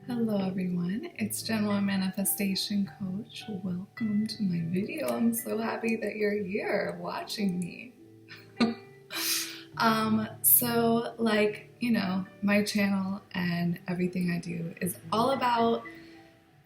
Hello everyone, it's General Manifestation Coach. Welcome to my video. I'm so happy that you're here watching me. My channel and everything I do is all about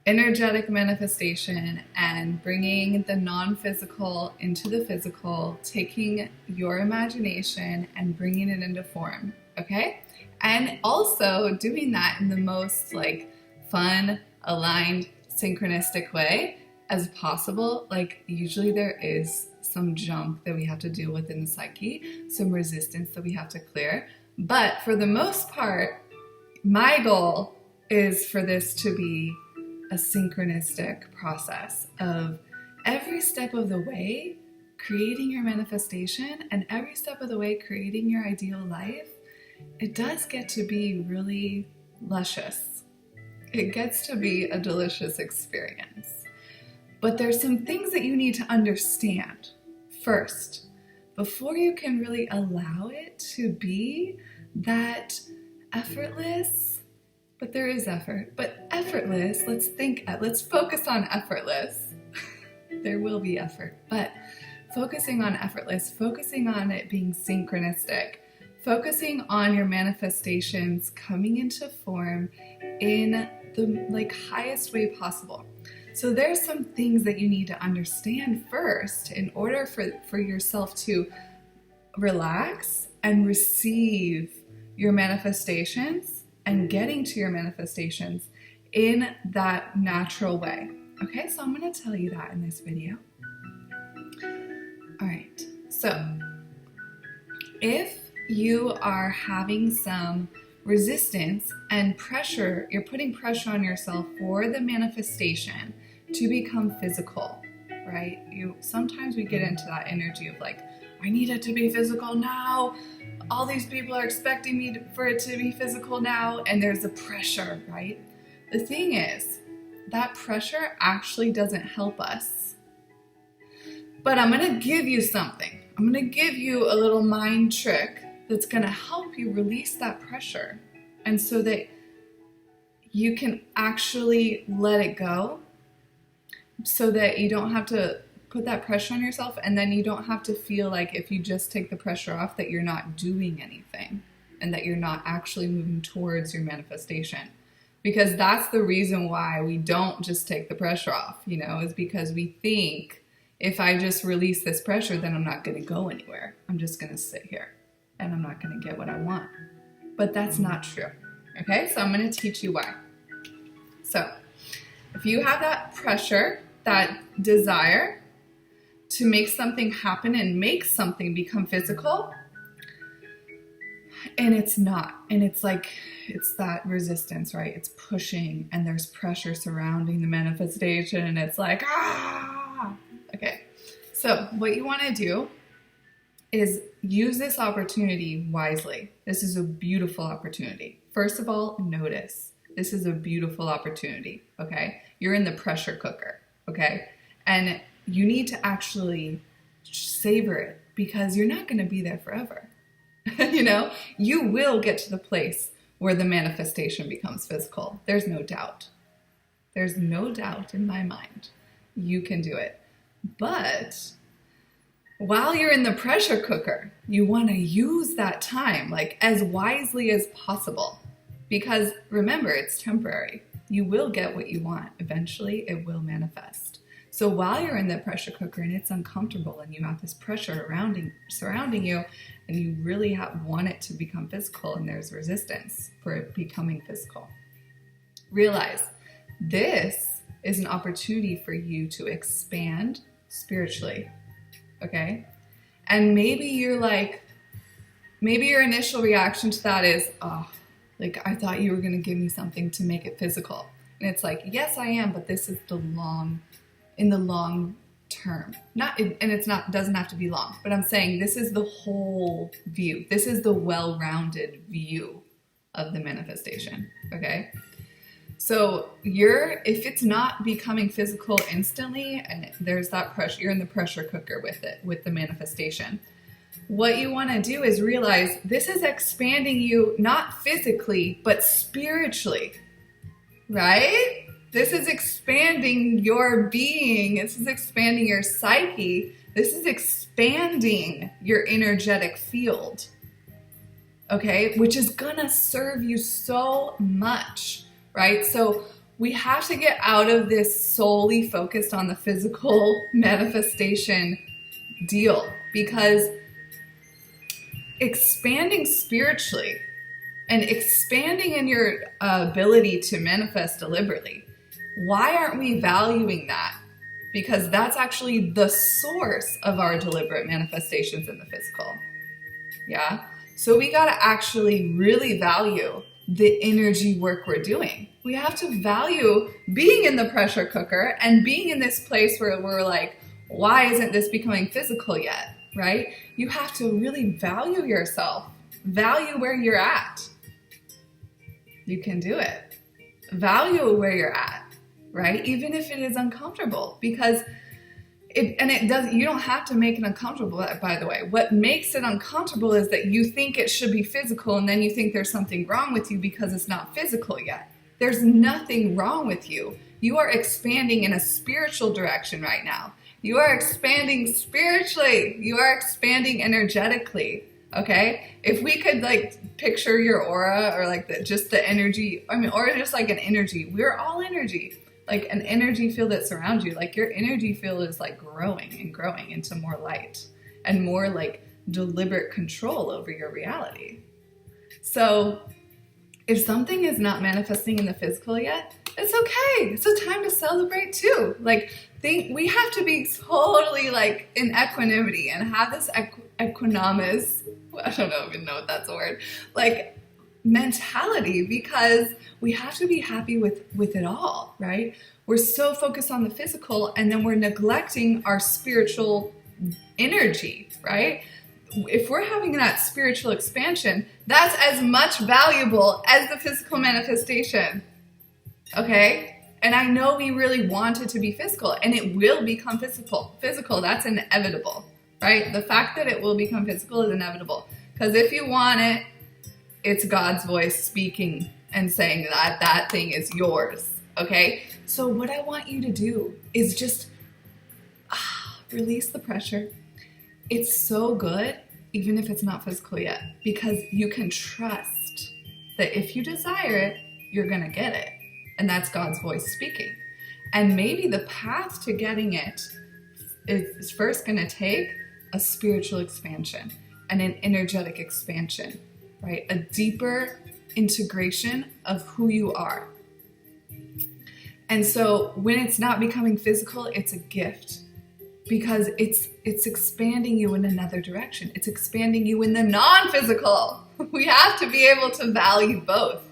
energetic manifestation and bringing the non-physical into the physical, taking your imagination and bringing it into form, okay? And also doing that in the most fun, aligned, synchronistic way as possible. Usually there is some junk that we have to deal with in the psyche, some resistance that we have to clear. But for the most part, my goal is for this to be a synchronistic process of every step of the way creating your manifestation and every step of the way creating your ideal life. It does get to be really luscious. It gets to be a delicious experience. But there's some things that you need to understand first before you can really allow it to be that effortless, but there is effort, but effortless. Let's focus on effortless. There will be effort, but focusing on effortless, focusing on it being synchronistic, focusing on your manifestations coming into form in the highest way possible. So there's some things that you need to understand first in order for yourself to relax and receive your manifestations and getting to your manifestations in that natural way. Okay, so I'm going to tell you that in this video. All right, so if you are having some resistance and pressure, you're putting pressure on yourself for the manifestation to become physical, right? Sometimes we get into that energy of I need it to be physical now. All these people are expecting me for it to be physical now, and there's a pressure, right? The thing is, that pressure actually doesn't help us. But I'm going to give you something. I'm going to give you a little mind trick that's going to help you release that pressure, and so that you can actually let it go, so that you don't have to put that pressure on yourself, and then you don't have to feel like if you just take the pressure off that you're not doing anything and that you're not actually moving towards your manifestation. Because that's the reason why we don't just take the pressure off, is because we think if I just release this pressure, then I'm not going to go anywhere. I'm just going to sit here and I'm not going to get what I want. But that's not true. Okay, so I'm going to teach you why. So if you have that pressure, that desire to make something happen and make something become physical, and it's not, and it's that resistance, right? It's pushing and there's pressure surrounding the manifestation and it's Okay, so what you want to do is use this opportunity wisely. This is a beautiful opportunity. First of all, notice. This is a beautiful opportunity, okay? You're in the pressure cooker, okay? And you need to actually savor it because you're not going to be there forever. You will get to the place where the manifestation becomes physical. There's no doubt. There's no doubt in my mind. You can do it. But while you're in the pressure cooker, you want to use that time as wisely as possible, because remember, it's temporary. You will get what you want. Eventually, it will manifest. So while you're in the pressure cooker and it's uncomfortable and you have this pressure surrounding you and you really want it to become physical and there's resistance for it becoming physical, realize this is an opportunity for you to expand spiritually. Okay? And maybe your initial reaction to that is, I thought you were going to give me something to make it physical. And it's yes, I am, but this is in the long term. Doesn't have to be long, but I'm saying this is the whole view. This is the well-rounded view of the manifestation. Okay? So if it's not becoming physical instantly and there's that pressure, you're in the pressure cooker with the manifestation. What you want to do is realize this is expanding you not physically, but spiritually. right? This is expanding your being. This is expanding your psyche. This is expanding your energetic field, okay? Which is gonna serve you so much, right? So we have to get out of this solely focused on the physical manifestation deal, because expanding spiritually and expanding in your ability to manifest deliberately, why aren't we valuing that? Because that's actually the source of our deliberate manifestations in the physical. Yeah? So we got to actually really value the energy work we're doing. We have to value being in the pressure cooker and being in this place where we're like, why isn't this becoming physical yet? Right? You have to really value yourself, value where you're at. You can do it. Value where you're at, right? Even if it is uncomfortable, because you don't have to make it uncomfortable, by the way. What makes it uncomfortable is that you think it should be physical, and then you think there's something wrong with you because it's not physical yet. There's nothing wrong with you. You are expanding in a spiritual direction right now. You are expanding spiritually. You are expanding energetically. Okay? If we could like picture your aura, or like just the energy, or just like an energy. We're all energy. Like an energy field that surrounds you. Like your energy field is like growing and growing into more light and more like deliberate control over your reality. So if something is not manifesting in the physical yet, it's okay. It's a time to celebrate too. Like we have to be totally like in equanimity and have this equanimous, I don't even know if that's a word, like mentality, because we have to be happy with it all, right? We're so focused on the physical, and then we're neglecting our spiritual energy, right? If we're having that spiritual expansion, that's as much valuable as the physical manifestation, okay? And I know we really want it to be physical, and it will become physical. That's inevitable, right? The fact that it will become physical is inevitable, because if you want it, it's God's voice speaking and saying that that thing is yours, okay? So what I want you to do is just release the pressure. It's so good, even if it's not physical yet, because you can trust that if you desire it, you're gonna get it. And that's God's voice speaking. And maybe the path to getting it is first gonna take a spiritual expansion and an energetic expansion, right? A deeper integration of who you are. And so when it's not becoming physical, it's a gift, because it's expanding you in another direction. It's expanding you in the non-physical. We have to be able to value both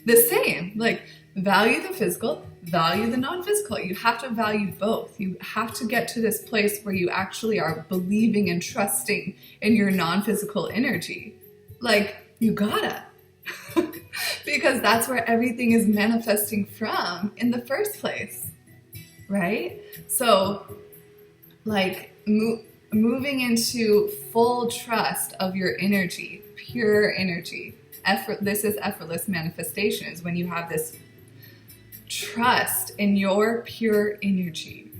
the same, like value the physical, value the non-physical. You have to value both. You have to get to this place where you actually are believing and trusting in your non-physical energy. Like, you gotta. Because that's where everything is manifesting from in the first place, right? So, like, moving into full trust of your energy, pure energy. This is effortless manifestation, is when you have this trust in your pure energy.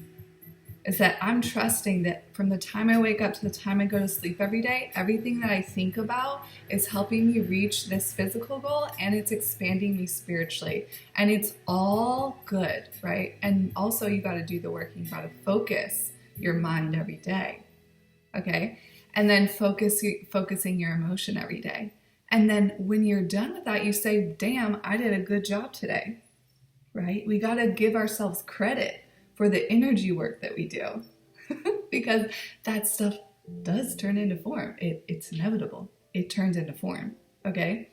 Is that I'm trusting that from the time I wake up to the time I go to sleep every day, everything that I think about is helping me reach this physical goal, and it's expanding me spiritually. And it's all good, right? And also you got to do the work. You got to focus your mind every day, okay? And then focusing your emotion every day. And then when you're done with that, you say, damn, I did a good job today, right? We got to give ourselves credit for the energy work that we do, because that stuff does turn into form. It's inevitable. It turns into form, okay?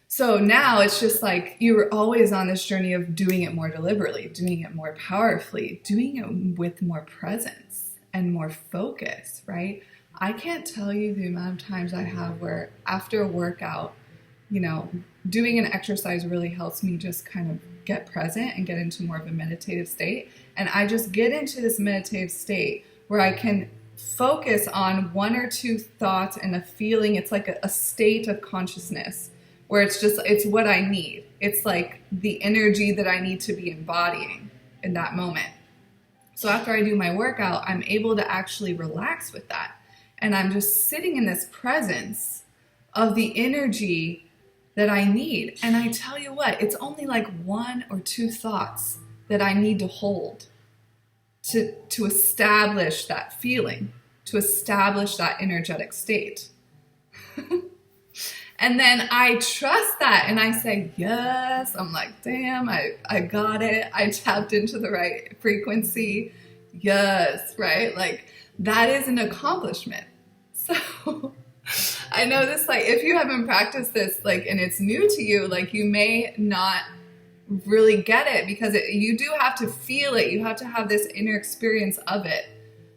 So now it's just like you're always on this journey of doing it more deliberately, doing it more powerfully, doing it with more presence and more focus, right? I can't tell you the amount of times I have where after a workout, doing an exercise really helps me just kind of get present and get into more of a meditative state. And I just get into this meditative state where I can focus on one or two thoughts and a feeling. It's like a state of consciousness where it's what I need. It's like the energy that I need to be embodying in that moment. So after I do my workout, I'm able to actually relax with that. And I'm just sitting in this presence of the energy that I need. And I tell you what, it's only like 1 or 2 thoughts that I need to hold to establish that feeling, to establish that energetic state. And then I trust that and I say, yes. I'm like, damn, I got it. I tapped into the right frequency. Yes, right? Like that is an accomplishment. So I know this, like, if you haven't practiced this, like, and it's new to you, like you may not really get it because you do have to feel it. You have to have this inner experience of it.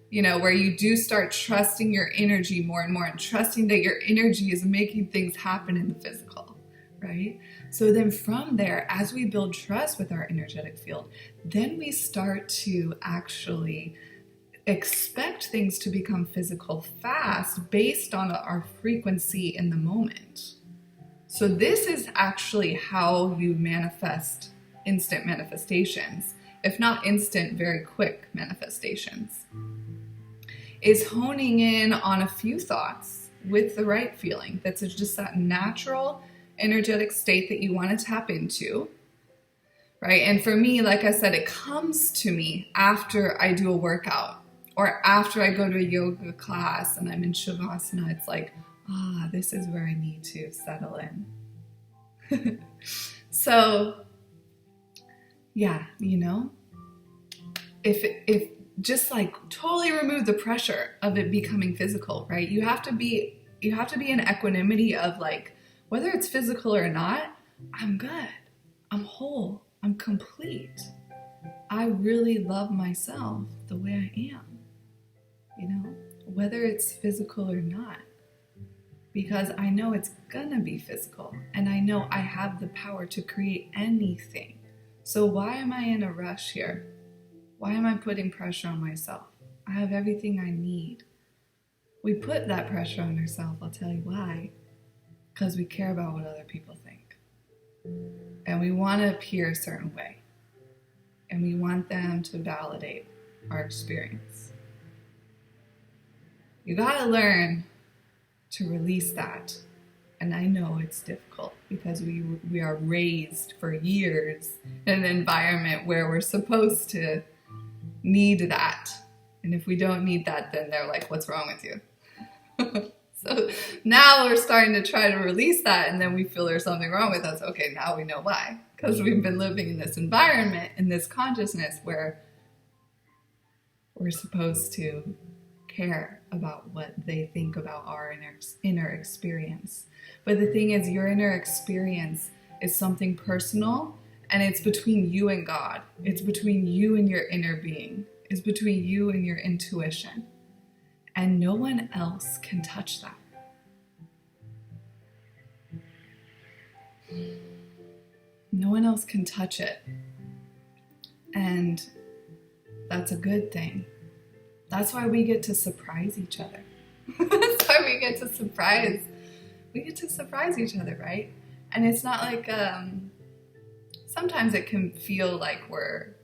You know, where you do start trusting your energy more and more and trusting that your energy is making things happen in the physical, right? So then from there, as we build trust with our energetic field, then we start to actually expect things to become physical fast based on our frequency in the moment. So this is actually how you manifest instant manifestations, if not instant, very quick manifestations. Is honing in on a few thoughts with the right feeling. That's just that natural energetic state that you want to tap into, right? And for me, like I said, it comes to me after I do a workout or after I go to a yoga class and I'm in Shavasana. It's like, this is where I need to settle in. So, yeah, you know, if just like totally remove the pressure of it becoming physical, right? You have to be in equanimity of like, whether it's physical or not, I'm good, I'm whole, I'm complete. I really love myself the way I am, you know, whether it's physical or not, because I know it's gonna be physical and I know I have the power to create anything. So why am I in a rush here? Why am I putting pressure on myself? I have everything I need. We put that pressure on ourselves, I'll tell you why. Because we care about what other people think. And we want to appear a certain way. And we want them to validate our experience. You gotta learn to release that. And I know it's difficult because we are raised for years in an environment where we're supposed to need that. And if we don't need that, then they're like, what's wrong with you? So now we're starting to try to release that, and then we feel there's something wrong with us. Okay, now we know why. Because we've been living in this environment, in this consciousness where we're supposed to care about what they think about our inner experience. But the thing is, your inner experience is something personal, and it's between you and God. It's between you and your inner being. It's between you and your intuition. And no one else can touch that. No one else can touch it. And that's a good thing. That's why we get to surprise each other. That's why we get to surprise each other, right? And it's not like, sometimes it can feel like we're,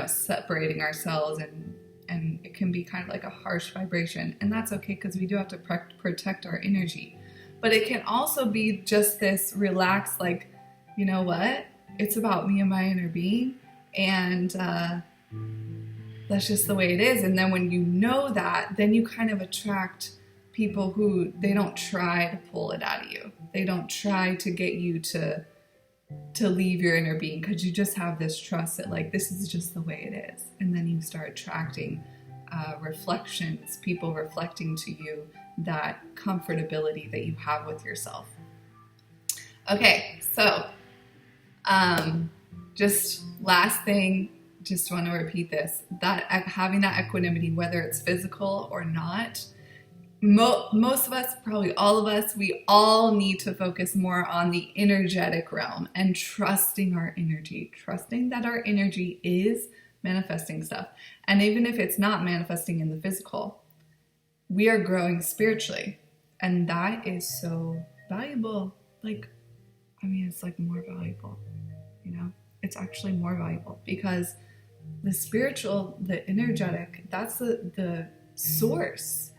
separating ourselves and it can be kind of like a harsh vibration. And that's okay because we do have to protect our energy. But it can also be just this relaxed, like, you know what? It's about me and my inner being. And that's just the way it is. And then when you know that, then you kind of attract people who, they don't try to pull it out of you. They don't try to get you to leave your inner being, because you just have this trust that like, this is just the way it is. And then you start attracting reflections, people reflecting to you that comfortability that you have with yourself. Okay, so just last thing, just want to repeat this, that having that equanimity, whether it's physical or not, most of us, probably all of us, we all need to focus more on the energetic realm and trusting our energy, trusting that our energy is manifesting stuff. And even if it's not manifesting in the physical, we are growing spiritually. And that is so valuable like, I mean, it's like more valuable, you know? It's actually more valuable because the spiritual, the energetic, that's the source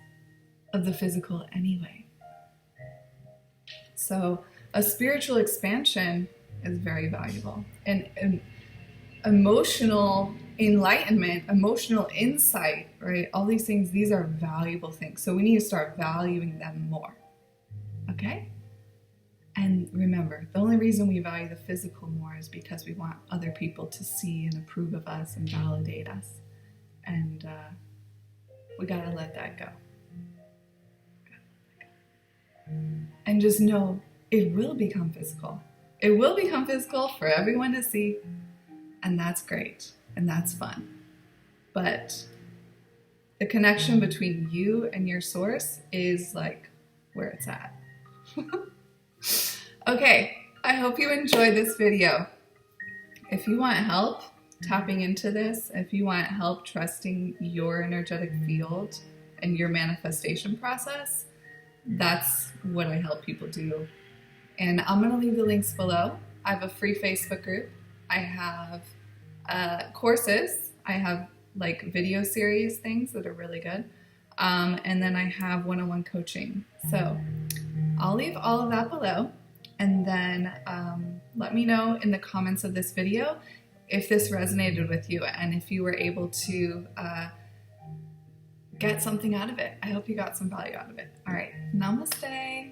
of the physical anyway. So a spiritual expansion is very valuable. And emotional enlightenment, emotional insight, right? All these things, these are valuable things. So we need to start valuing them more. Okay? And remember, the only reason we value the physical more is because we want other people to see and approve of us and validate us. And we gotta let that go. And just know it will become physical. It will become physical for everyone to see. And that's great. And that's fun. But the connection between you and your source is like where it's at. Okay, I hope you enjoyed this video. If you want help tapping into this, if you want help trusting your energetic field and your manifestation process, that's what I help people do. And I'm going to leave the links below. I have a free Facebook group. I have courses. I have like video series things that are really good. And then I have one-on-one coaching. So I'll leave all of that below. And then let me know in the comments of this video if this resonated with you and if you were able to get something out of it. I hope you got some value out of it. All right, namaste.